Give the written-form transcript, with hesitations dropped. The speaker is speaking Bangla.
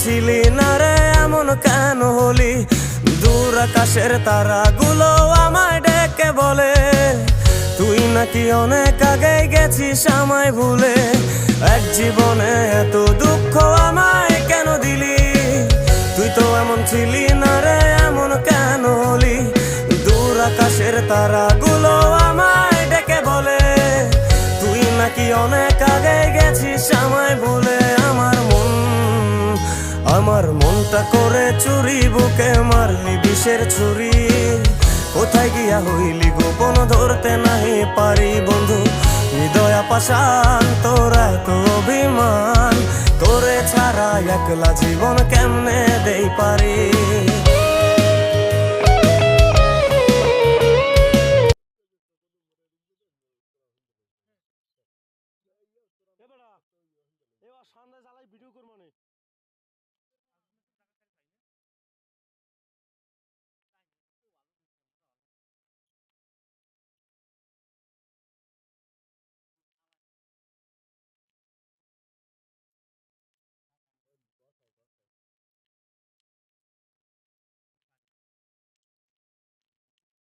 ছিলি না রে এমন কেন হলি? দূর আকাশের তারাগুলো আমায় ডেকে বলে তুই নাকি অনেক আগে গেছিস আমায় ভুলে। এক জীবনে এত দুঃখ আমায় কেন দিলি? তুই তো এমন ছিলি না রে এমন কেন হলি? দূর আকাশের তারাগুলো আমায় ডেকে বলে তুই নাকি অনেক আগে গেছিস আমায় ভুলে। আমার মনটা করে চুরি, বুকে মারলি বিষের ছুরি। কোথায় গিয়া হইলি গোপন ধরতে নাহি পারি বন্ধু। হৃদয় পাষাণ তোর এত অভিমান, তোরে ছাড়া একলা জীবন কেমনে দেই পারি। এবার সামনে জ্বালাই ভিডিও করবো।